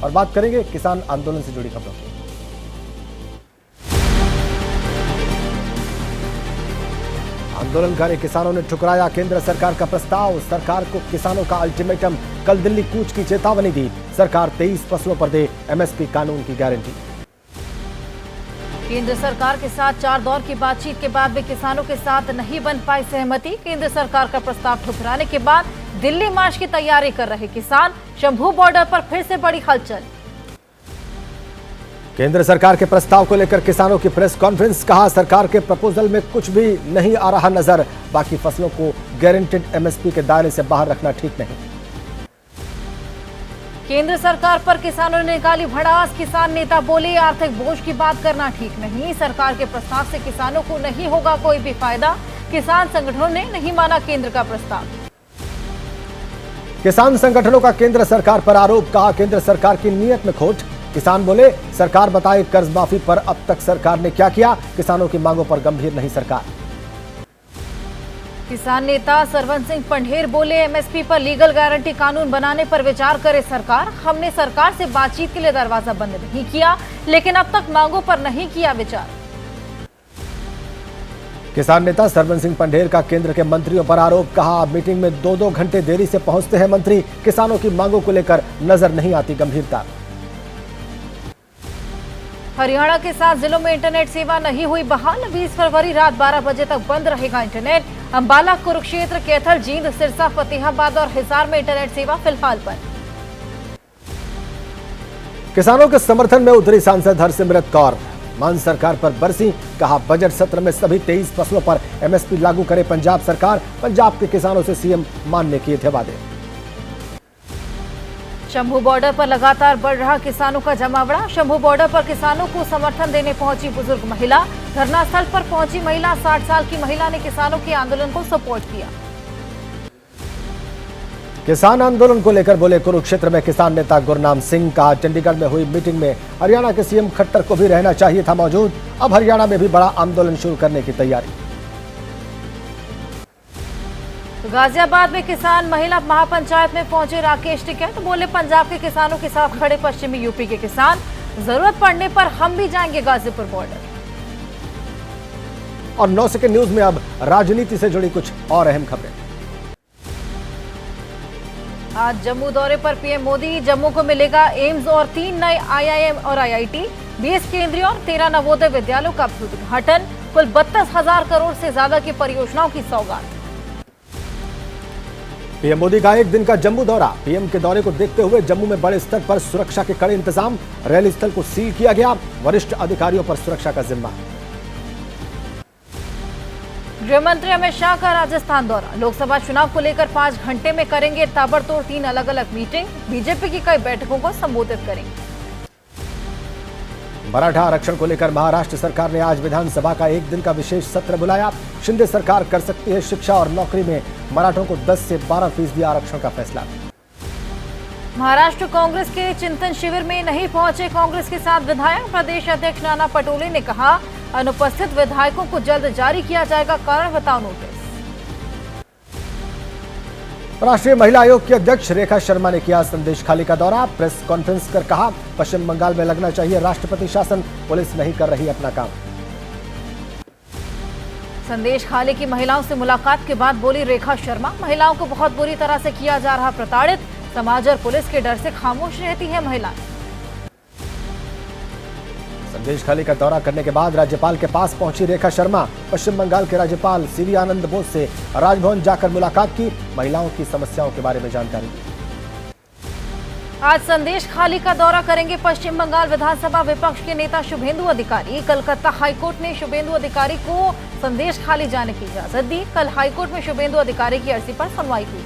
और बात करेंगे किसान आंदोलन से जुड़ी खबरों की। आंदोलनकारी किसानों ने ठुकराया केंद्र सरकार का प्रस्ताव। सरकार को किसानों का अल्टीमेटम, कल दिल्ली कूच की चेतावनी दी। सरकार 23 फसलों पर दे एमएसपी कानून की गारंटी। केंद्र सरकार के साथ 4 दौर की बातचीत के बाद भी किसानों के साथ नहीं बन पाई सहमति। केंद्र सरकार का प्रस्ताव ठुकराने के बाद दिल्ली मार्च की तैयारी कर रहे किसान। शंभू बॉर्डर पर फिर से बड़ी हलचल। केंद्र सरकार के प्रस्ताव को लेकर किसानों की प्रेस कॉन्फ्रेंस। कहा, सरकार के प्रपोजल में कुछ भी नहीं आ रहा नजर। बाकी फसलों को गारंटेड एमएसपी के दायरे से बाहर रखना ठीक नहीं। केंद्र सरकार पर किसानों ने निकाली भड़ास। किसान नेता बोले, आर्थिक बोझ की बात करना ठीक नहीं। सरकार के प्रस्ताव से किसानों को नहीं होगा कोई भी फायदा। किसान संगठनों ने नहीं माना केंद्र का प्रस्ताव। किसान संगठनों का केंद्र सरकार पर आरोप। कहा, केंद्र सरकार की नीयत में खोट। किसान बोले, सरकार बताए कर्ज माफी पर अब तक सरकार ने क्या किया। किसानों की मांगों पर गंभीर नहीं सरकार। किसान नेता सरवन सिंह पंढेर बोले, एमएसपी पर लीगल गारंटी कानून बनाने पर विचार करे सरकार। हमने सरकार से बातचीत के लिए दरवाजा बंद नहीं किया, लेकिन अब तक मांगों पर नहीं किया विचार। किसान नेता सरवन सिंह पंढेर का केंद्र के मंत्रियों पर आरोप। कहा, मीटिंग में 2-2 घंटे देरी से पहुंचते हैं मंत्री। किसानों की मांगों को लेकर नजर नहीं आती गंभीरता। हरियाणा के 7 जिलों में इंटरनेट सेवा नहीं हुई बहाल। 20 फरवरी रात 12 बजे तक बंद रहेगा इंटरनेट। अंबाला, कुरुक्षेत्र, कैथल, जींद, सिरसा, फतेहाबाद और हिसार में इंटरनेट सेवा फिलहाल बंद। किसानों के समर्थन में उतरी सांसद हरसिमरत कौर। मान सरकार पर बरसी। कहा, बजट सत्र में सभी 23 फसलों पर एमएसपी लागू करे पंजाब सरकार। पंजाब के किसानों से सीएम मान ने किए थे वादे। शंभू बॉर्डर पर लगातार बढ़ रहा किसानों का जमावड़ा। शंभू बॉर्डर पर किसानों को समर्थन देने पहुंची बुजुर्ग महिला। धरना स्थल पर पहुंची महिला, 60 साल की महिला ने किसानों के आंदोलन को सपोर्ट किया। किसान आंदोलन को लेकर बोले कुरुक्षेत्र में किसान नेता गुरनाम सिंह। कहा, चंडीगढ़ में हुई मीटिंग में हरियाणा के सीएम खट्टर को भी रहना चाहिए था मौजूद। अब हरियाणा में भी बड़ा आंदोलन शुरू करने की तैयारी। गाजियाबाद में किसान महिला महापंचायत में पहुंचे राकेश टिकैत। बोले, पंजाब के किसानों के साथ खड़े पश्चिमी यूपी के किसान। जरूरत पड़ने पर हम भी जाएंगे गाजीपुर बॉर्डर। और 9 सेकंड न्यूज में अब राजनीति से जुड़ी कुछ और अहम खबरें। आज जम्मू दौरे पर पीएम मोदी। जम्मू को मिलेगा एम्स और 3 नए आईआईएम और आईआईटी, 20 केंद्रीय और 13 नवोदय विद्यालयों का उद्घाटन। कुल 32,000 करोड़ से ज्यादा की परियोजनाओं की सौगात। पीएम मोदी का 1 दिन का जम्मू दौरा। पीएम के दौरे को देखते हुए जम्मू में बड़े स्तर पर सुरक्षा के कड़े इंतजाम। रैली स्थल को सील किया गया। वरिष्ठ अधिकारियों पर सुरक्षा का जिम्मा। गृह मंत्री अमित शाह का राजस्थान दौरा। लोकसभा चुनाव को लेकर 5 घंटे में करेंगे ताबड़तोड़ 3 अलग-अलग मीटिंग। बीजेपी की कई बैठकों को संबोधित करेंगे। मराठा आरक्षण को लेकर महाराष्ट्र सरकार ने आज विधानसभा का 1 दिन का विशेष सत्र बुलाया। शिंदे सरकार कर सकती है शिक्षा और नौकरी में मराठों को 10 से 12% आरक्षण का फैसला। महाराष्ट्र कांग्रेस के चिंतन शिविर में नहीं पहुंचे कांग्रेस के 7 विधायक। प्रदेश अध्यक्ष नाना पटोले ने कहा, अनुपस्थित विधायकों को जल्द जारी किया जाएगा कारण बताओ नोटिस। राष्ट्रीय महिला आयोग की अध्यक्ष रेखा शर्मा ने किया संदेश खाली का दौरा। प्रेस कॉन्फ्रेंस कर कहा, पश्चिम बंगाल में लगना चाहिए राष्ट्रपति शासन। पुलिस नहीं कर रही अपना काम। संदेश खाली की महिलाओं से मुलाकात के बाद बोली रेखा शर्मा, महिलाओं को बहुत बुरी तरह से किया जा रहा प्रताड़ित। समाज और पुलिस के डर से खामोश रहती है महिलाएं। संदेश खाली का दौरा करने के बाद राज्यपाल के पास पहुंची रेखा शर्मा। पश्चिम बंगाल के राज्यपाल सीवी आनंद बोस से राजभवन जाकर मुलाकात की। महिलाओं की समस्याओं के बारे में जानकारी दी। आज संदेश खाली का दौरा करेंगे पश्चिम बंगाल विधानसभा विपक्ष के नेता शुभेंदु अधिकारी। कलकत्ता हाईकोर्ट ने शुभेंदु अधिकारी को संदेश खाली जाने की इजाजत दी। कल हाईकोर्ट में शुभेंदु अधिकारी की अर्जी पर सुनवाई हुई।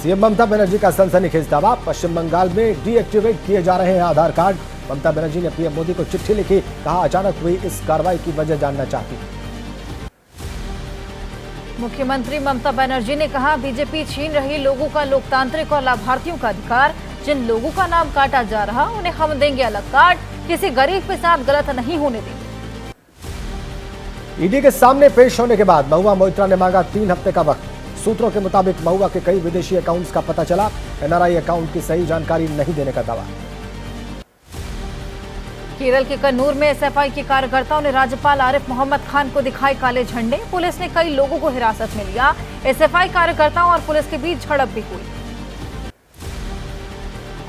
सीएम ममता बनर्जी का सनसनीखेज दावा, पश्चिम बंगाल में डीएक्टिवेट किए जा रहे हैं आधार कार्ड। ममता बनर्जी ने पीएम मोदी को चिट्ठी लिखी। कहा, अचानक हुई इस कार्रवाई की वजह जानना चाहती। मुख्यमंत्री ममता बनर्जी ने कहा, बीजेपी छीन रही लोगों का लोकतांत्रिक और लाभार्थियों का अधिकार। जिन लोगों का नाम काटा जा रहा उन्हें हम देंगे अलग कार्ड। किसी गरीब के साथ गलत नहीं होने देंगे। ईडी के सामने पेश होने के बाद महुआ मोइत्रा ने मांगा 3 हफ्ते का वक्त। सूत्रों के मुताबिक महुआ के कई विदेशी अकाउंट्स का पता चला। एनआरआई अकाउंट की सही जानकारी नहीं देने का दावा। केरल के कन्नूर में एसएफआई के कार्यकर्ताओं ने राज्यपाल आरिफ मोहम्मद खान को दिखाए काले झंडे। पुलिस ने कई लोगों को हिरासत में लिया। एसएफआई कार्यकर्ताओं और पुलिस के बीच झड़प भी हुई।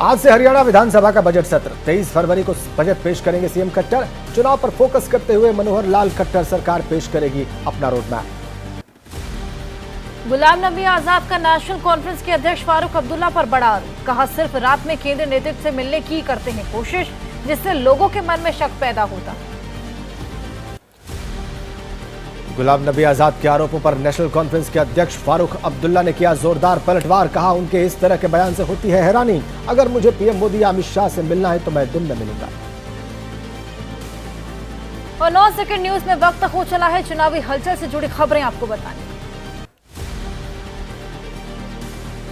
आज से हरियाणा विधानसभा का बजट सत्र। 23 फरवरी को बजट पेश करेंगे सीएम खट्टर। चुनाव पर फोकस करते हुए मनोहर लाल खट्टर सरकार पेश करेगी अपना रोड मैप। गुलाम नबी आजाद का नेशनल कॉन्फ्रेंस के अध्यक्ष फारूक अब्दुल्ला पर बड़ा आरोप। कहा सिर्फ रात में केंद्रीय नेतृत्व से मिलने की करते हैं कोशिश, जिससे लोगों के मन में शक पैदा होता। गुलाम नबी आजाद के आरोपों पर नेशनल कॉन्फ्रेंस के अध्यक्ष फारूक अब्दुल्ला ने किया जोरदार पलटवार। कहा उनके इस तरह के बयान से होती है हैरानी। अगर मुझे पीएम मोदी या अमित शाह से मिलना है तो मैं दिन में मिलूंगा। और 9 सेकंड न्यूज में वक्त हो चला है चुनावी हलचल से जुड़ी खबरें आपको बताने।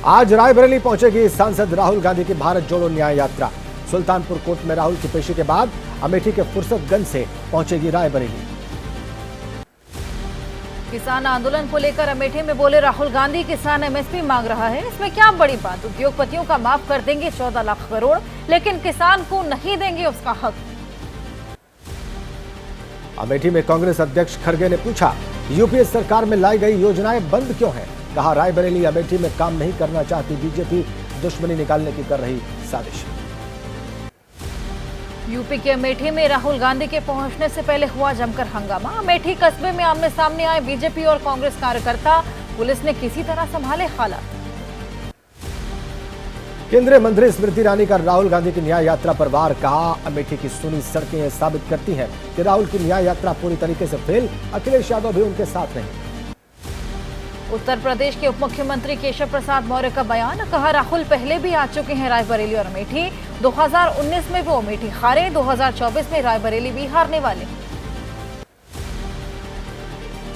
आज रायबरेली पहुंचेगी सांसद राहुल गांधी की भारत जोड़ो न्याय यात्रा। सुल्तानपुर कोर्ट में राहुल की पेशी के बाद अमेठी के फुर्सतगंज से पहुंचेगी रायबरेली। किसान आंदोलन को लेकर अमेठी में बोले राहुल गांधी, किसान एमएसपी मांग रहा है, इसमें क्या बड़ी बात। उद्योगपतियों का माफ कर देंगे 14 लाख करोड़, लेकिन किसान को नहीं देंगे उसका हक। अमेठी में कांग्रेस अध्यक्ष खड़गे ने पूछा यूपीए सरकार में लाई गई योजनाएं बंद क्यों हैं। कहा रायबरेली अमेठी में काम नहीं करना चाहती बीजेपी, दुश्मनी निकालने की कर रही साजिश। यूपी के अमेठी में राहुल गांधी के पहुंचने से पहले हुआ जमकर हंगामा। अमेठी कस्बे में आमने सामने आए बीजेपी और कांग्रेस कार्यकर्ता। पुलिस ने किसी तरह संभाले हालात। केंद्रीय मंत्री स्मृति ईरानी का राहुल गांधी की न्याय यात्रा पर वार। कहा अमेठी की सुनी सड़कें यह साबित करती हैं कि राहुल की न्याय यात्रा पूरी तरीके से फेल। अखिलेश यादव भी उनके साथ नहीं। उत्तर प्रदेश के उप मुख्यमंत्री केशव प्रसाद मौर्य का बयान। कहा राहुल पहले भी आ चुके हैं रायबरेली और अमेठी। 2019 में वो अमेठी हारे, 2024 में रायबरेली भी हारने वाले।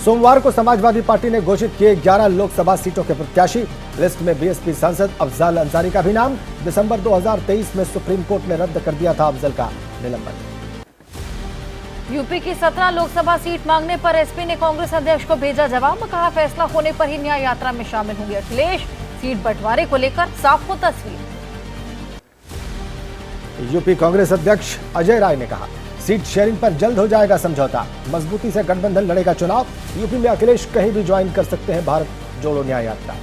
सोमवार को समाजवादी पार्टी ने घोषित किए 11 लोकसभा सीटों के प्रत्याशी। लिस्ट में बीएसपी सांसद अफजाल अंसारी का भी नाम। दिसंबर 2023 में सुप्रीम कोर्ट ने रद्द कर दिया था अफजल का निलंबन। यूपी की 17 लोकसभा सीट मांगने पर एसपी ने कांग्रेस अध्यक्ष को भेजा जवाब। कहा फैसला होने पर ही न्याय यात्रा में शामिल होंगे अखिलेश। सीट बंटवारे को लेकर साफ हो तस्वीर। यूपी कांग्रेस अध्यक्ष अजय राय ने कहा सीट शेयरिंग पर जल्द हो जाएगा समझौता। मजबूती से गठबंधन लड़ेगा चुनाव। यूपी में अखिलेश कहीं भी ज्वाइन कर सकते हैं भारत जोड़ो न्याय यात्रा।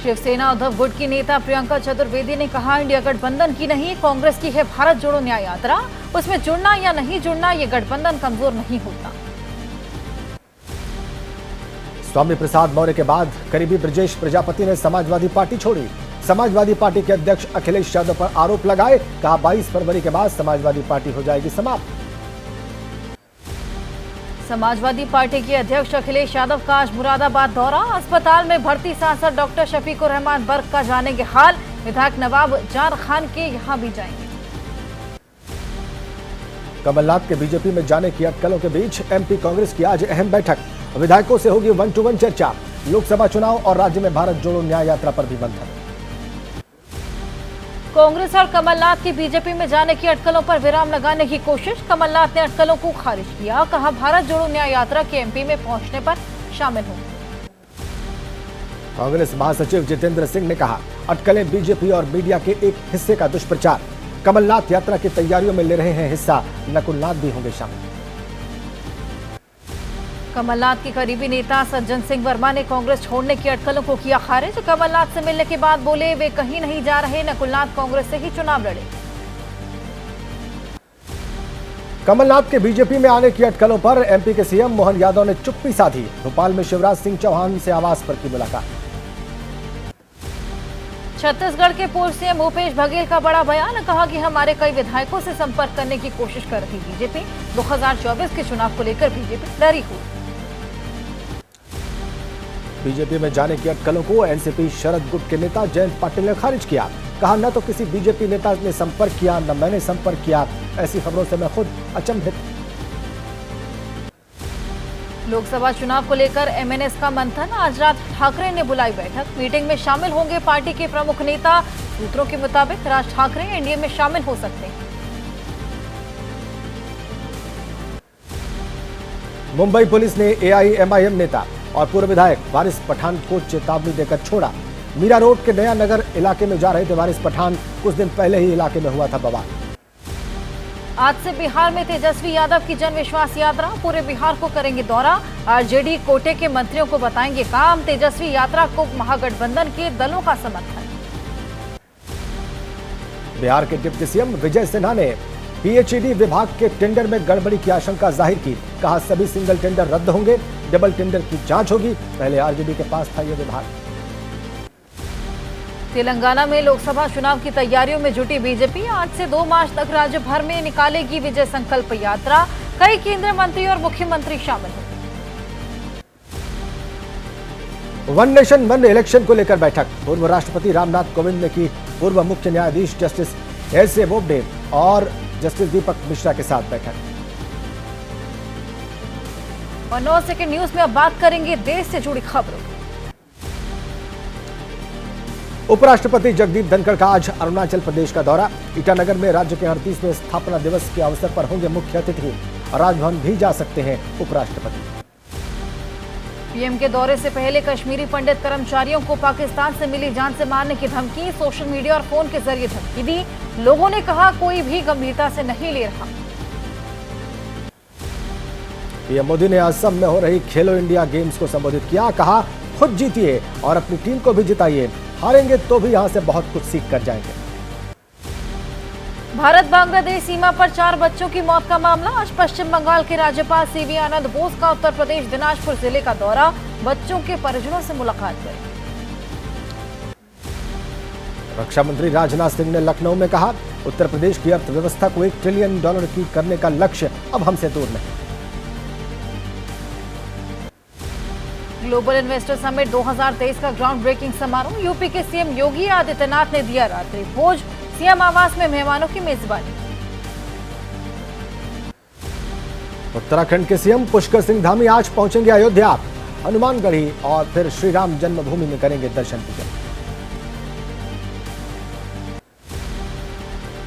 शिवसेना उद्धव गुट की नेता प्रियंका चतुर्वेदी ने कहा इंडिया गठबंधन की नहीं, कांग्रेस की है भारत जोड़ो न्याय यात्रा। उसमें जुड़ना या नहीं जुड़ना, ये गठबंधन कमजोर नहीं होता। स्वामी प्रसाद मौर्य के बाद करीबी ब्रजेश प्रजापति ने समाजवादी पार्टी छोड़ी। समाजवादी पार्टी के अध्यक्ष अखिलेश यादव पर आरोप लगाए। कहा 22 फरवरी के बाद समाजवादी पार्टी हो जाएगी समाप्त। समाजवादी पार्टी के अध्यक्ष अखिलेश यादव का आज मुरादाबाद दौरा। अस्पताल में भर्ती सांसद डॉक्टर शफीकुर रहमान बर्क का जानेंगे हाल। विधायक नवाब जान खान के यहां भी जाएंगे। कमलनाथ के बीजेपी में जाने की अटकलों के बीच एमपी कांग्रेस की आज अहम बैठक। विधायकों से होगी 1-to-1 चर्चा। लोकसभा चुनाव और राज्य में भारत जोड़ो न्याय यात्रा पर भी मंथन। कांग्रेस और कमलनाथ की बीजेपी में जाने की अटकलों पर विराम लगाने की कोशिश। कमलनाथ ने अटकलों को खारिज किया। कहा भारत जोड़ो न्याय यात्रा के एमपी में पहुंचने पर शामिल हों। कांग्रेस महासचिव जितेंद्र सिंह ने कहा अटकलें बीजेपी और मीडिया के एक हिस्से का दुष्प्रचार। कमलनाथ यात्रा की तैयारियों में ले रहे हैं हिस्सा। नकुलनाथ भी होंगे शामिल। कमलनाथ के करीबी नेता सज्जन सिंह वर्मा ने कांग्रेस छोड़ने की अटकलों को किया खारिज। कमलनाथ से मिलने के बाद बोले वे कहीं नहीं जा रहे, नकुलनाथ कांग्रेस से ही चुनाव लड़े। कमलनाथ के बीजेपी में आने की अटकलों पर एमपी के सीएम मोहन यादव ने चुप्पी साधी। भोपाल में शिवराज सिंह चौहान से आवास पर की मुलाकात। छत्तीसगढ़ के पूर्व सीएम भूपेश बघेल का बड़ा बयान। कहा कि हमारे कई विधायकों से संपर्क करने की कोशिश कर रही बीजेपी। 2024 के चुनाव को लेकर बीजेपी डरी हुई। बीजेपी में जाने की अटकलों को एनसीपी शरद गुट के नेता जयंत पाटिल ने खारिज किया। कहा न तो किसी बीजेपी नेता ने संपर्क किया, न मैंने संपर्क किया। ऐसी खबरों से मैं खुद अचंभित। लोकसभा चुनाव को लेकर एमएनएस का मंथन। आज रात ठाकरे ने बुलाई बैठक। मीटिंग में शामिल होंगे पार्टी के प्रमुख नेता। सूत्रों के मुताबिक राज ठाकरे एनडीए में शामिल हो सकते हैं। मुंबई पुलिस ने एआईएमआईएम नेता और पूर्व विधायक वारिस पठान को चेतावनी देकर छोड़ा। मीरा रोड के नया नगर इलाके में जा रहे थे वारिस पठान। कुछ दिन पहले ही इलाके में हुआ था बवाल। आज से बिहार में तेजस्वी यादव की जन विश्वास यात्रा, पूरे बिहार को करेंगे दौरा। आरजेडी कोटे के मंत्रियों को बताएंगे काम। तेजस्वी यात्रा को महागठबंधन के दलों का समर्थन। बिहार के डिप्टी सीएम विजय सिन्हा ने पीएचईडी विभाग के टेंडर में गड़बड़ी की आशंका जाहिर की। कहा सभी सिंगल टेंडर रद्द होंगे, डबल टेंडर की जांच होगी। पहले आरजेडी के पास था यह विभाग। तेलंगाना में लोकसभा चुनाव की तैयारियों में जुटी बीजेपी। आज से 2 मार्च तक राज्य भर में निकालेगी विजय संकल्प यात्रा। कई केंद्रीय मंत्री और मुख्यमंत्री शामिल होंगे। वन नेशन वन इलेक्शन को लेकर बैठक। पूर्व राष्ट्रपति रामनाथ कोविंद ने की पूर्व मुख्य न्यायाधीश जस्टिस एस.ए. बोबडे और जस्टिस दीपक मिश्रा के साथ बैठक। और 9 सेकंड न्यूज में अब बात करेंगे देश से जुड़ी खबरों। उपराष्ट्रपति जगदीप धनखड़ का आज अरुणाचल प्रदेश का दौरा। ईटानगर में राज्य के 38वें स्थापना दिवस के अवसर पर होंगे मुख्य अतिथि। राजभवन भी जा सकते हैं उपराष्ट्रपति। पीएम के दौरे से पहले कश्मीरी पंडित कर्मचारियों को पाकिस्तान से मिली जान से मारने की धमकी। सोशल मीडिया और फोन के जरिए धमकी दी। लोगों ने कहा कोई भी गंभीरता से नहीं ले रहा। पीएम मोदी ने असम में हो रही खेलो इंडिया गेम्स को संबोधित किया। कहा खुद जीतिए और अपनी टीम को भी जिताइए। हारेंगे तो भी यहां से बहुत कुछ सीख कर जाएंगे। भारत बांग्लादेश सीमा पर 4 बच्चों की मौत का मामला। आज पश्चिम बंगाल के राज्यपाल सीवी आनंद बोस का उत्तर प्रदेश दिनाजपुर जिले का दौरा। बच्चों के परिजनों से मुलाकात करेंगे। रक्षा मंत्री राजनाथ सिंह ने लखनऊ में कहा उत्तर प्रदेश की अर्थव्यवस्था को $1 ट्रिलियन की करने का लक्ष्य अब हमसे दूर नहीं। ग्लोबल इन्वेस्टर समिट 2023 का ग्राउंड ब्रेकिंग समारोह। यूपी के सीएम योगी आदित्यनाथ ने दिया रात्रि भोज। सीएम आवास में मेहमानों की मेजबानी। उत्तराखंड के सीएम पुष्कर सिंह धामी आज पहुंचेंगे अयोध्या। हनुमानगढ़ी और फिर श्री राम जन्मभूमि में करेंगे दर्शन पूजन।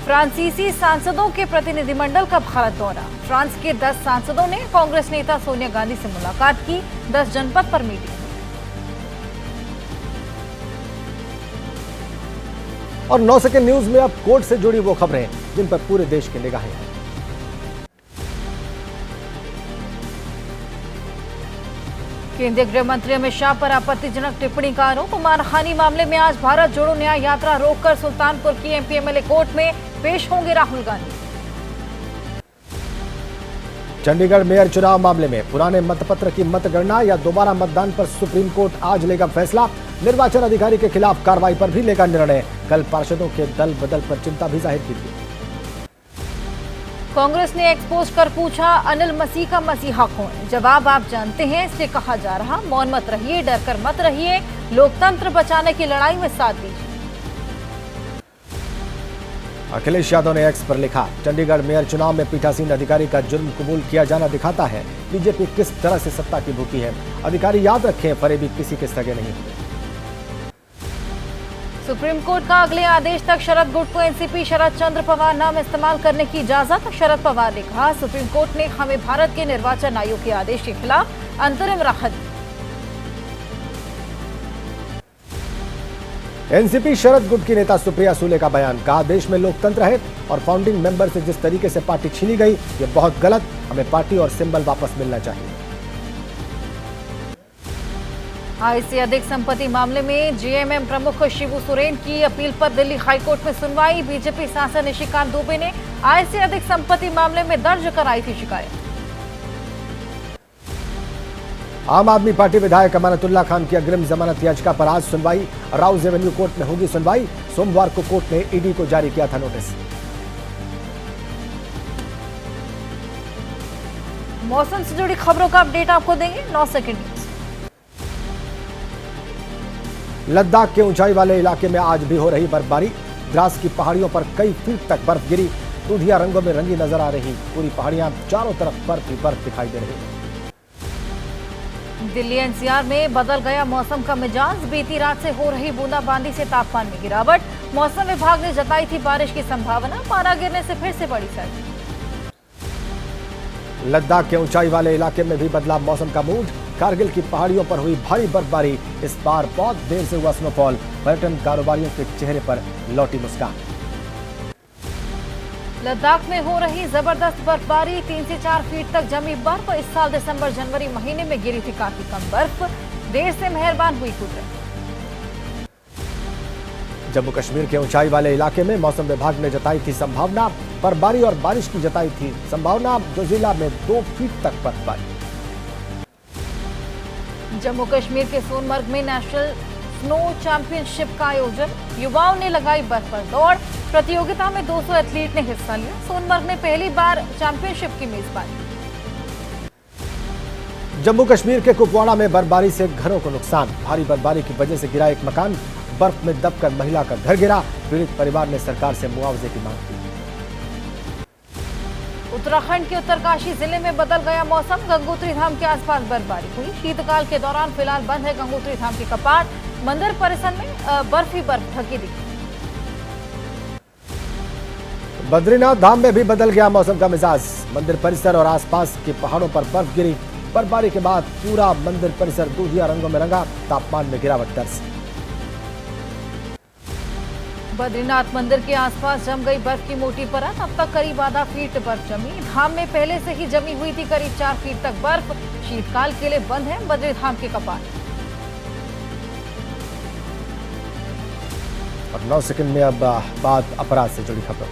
फ्रांसीसी सांसदों के प्रतिनिधिमंडल का भारत दौरा। फ्रांस के 10 सांसदों ने कांग्रेस नेता सोनिया गांधी से मुलाकात की। 10 जनपद पर मीटिंग हुई। और 9 सेकंड न्यूज में अब कोर्ट से जुड़ी वो खबरें जिन पर पूरे देश की निगाहें हैं। केंद्रीय गृह मंत्री अमित शाह पर आपत्तिजनक टिप्पणी का आरोप। मानहानि मामले में आज भारत जोड़ो न्याय यात्रा रोककर सुल्तानपुर की एमपी एमएलए कोर्ट में पेश होंगे राहुल गांधी। चंडीगढ़ मेयर चुनाव मामले में पुराने मतपत्र की मतगणना या दोबारा मतदान पर सुप्रीम कोर्ट आज लेगा फैसला। निर्वाचन अधिकारी के खिलाफ कार्रवाई पर भी लेगा निर्णय। कल पार्षदों के दल बदल पर चिंता भी जाहिर की थी। कांग्रेस ने एक्सपोज कर पूछा अनिल मसीह का मसीहा कौन। जवाब आप जानते हैं इसलिए कहा जा रहा। मौन मत रहिए, डर कर मत रहिए, लोकतंत्र बचाने की लड़ाई में साथ दीजिए। अखिलेश यादव ने एक्स पर लिखा चंडीगढ़ मेयर चुनाव में पीठासीन अधिकारी का जुर्म कबूल किया जाना दिखाता है बीजेपी किस तरह से सत्ता की भूखी है। अधिकारी याद रखें फरेबी किसी के सगे नहीं होते। सुप्रीम कोर्ट का अगले आदेश तक शरद गुट को एनसीपी शरद चंद्र पवार नाम इस्तेमाल करने की इजाजत। शरद पवार ने कहा सुप्रीम कोर्ट ने हमें भारत के निर्वाचन आयोग के आदेश के खिलाफ अंतरिम राहत दी। एनसीपी शरद गुट की नेता सुप्रिया सूले का बयान। कहा देश में लोकतंत्र है और फाउंडिंग मेंबर से जिस तरीके से पार्टी छीनी गई ये बहुत गलत। हमें पार्टी और सिंबल वापस मिलना चाहिए। आय से अधिक संपत्ति मामले में जेएमएम प्रमुख शिबू सोरेन की अपील पर दिल्ली हाईकोर्ट में सुनवाई। बीजेपी सांसद निशिकांत दुबे ने आय से अधिक संपत्ति मामले में दर्ज कराई थी शिकायत। आम आदमी पार्टी विधायक अमानतुल्लाह खान की अग्रिम जमानत याचिका पर आज सुनवाई। राउज एवेन्यू कोर्ट में होगी सुनवाई। सोमवार को कोर्ट ने ईडी को जारी किया था नोटिस। मौसम से जुड़ी खबरों का अपडेट आपको देंगे 9 सेकंड। लद्दाख के ऊंचाई वाले इलाके में आज भी हो रही बर्फबारी। द्रास की पहाड़ियों पर कई फीट तक बर्फ गिरी। दूधिया रंगों में रंगी नजर आ रही पूरी पहाड़ियां चारों तरफ बर्फ ही बर्फ दिखाई दे रही। दिल्ली एनसीआर में बदल गया मौसम का मिजाज। बीती रात से हो रही बूंदाबांदी से तापमान में गिरावट। मौसम विभाग ने जताई थी बारिश की संभावना। पारा गिरने से फिर से बड़ी सर्दी। लद्दाख के ऊंचाई वाले इलाके में भी बदला मौसम का मूड। कारगिल की पहाड़ियों पर हुई भारी बर्फबारी, इस बार बहुत देर से हुआ स्नोफॉल, पर्यटन कारोबारियों के चेहरे पर लौटी मुस्कान। लद्दाख में हो रही जबरदस्त बर्फबारी, 3 से 4 फीट तक जमी बर्फ। इस साल दिसंबर जनवरी महीने में गिरी थी काफी कम बर्फ, देर से मेहरबान हुई कुदरत। जम्मू कश्मीर के ऊंचाई वाले इलाके में मौसम विभाग ने जताई थी संभावना, बर्फबारी और बारिश की जताई थी संभावना, जोजिला में 2 फीट तक बर्फबारी। जम्मू कश्मीर के सोनमर्ग में नेशनल स्नो चैंपियनशिप का आयोजन, युवाओं ने लगाई बर्फ पर दौड़, प्रतियोगिता में 200 एथलीट ने हिस्सा लिया। सोनमर्ग में पहली बार चैंपियनशिप की मेजबानी। जम्मू कश्मीर के कुपवाड़ा में बर्फबारी से घरों को नुकसान, भारी बर्फबारी की वजह से गिरा एक मकान, बर्फ में दबकर महिला का घर गिरा, पीड़ित परिवार ने सरकार से मुआवजे की मांग की। उत्तराखंड के उत्तरकाशी जिले में बदल गया मौसम, गंगोत्री धाम के आसपास बर्फबारी हुई। शीतकाल के दौरान फिलहाल बंद है गंगोत्री धाम के कपाट, मंदिर परिसर में बर्फ ही बर्फ ढकी दिखी। बद्रीनाथ धाम में भी बदल गया मौसम का मिजाज, मंदिर परिसर और आसपास के पहाड़ों पर बर्फ गिरी, बर्फबारी के बाद पूरा मंदिर परिसर दूधिया रंगों में रंगा, तापमान में गिरावट दर्ज। बद्रीनाथ मंदिर के आसपास जम गई बर्फ की मोटी परत, अब तक करीब आधा फीट बर्फ जमी। धाम में पहले से ही जमी हुई थी करीब 4 फीट तक बर्फ, शीतकाल के लिए बंद है बद्री धाम के कपाट। और 9 सेकंड में अब बात अपराध से जुड़ी खबर।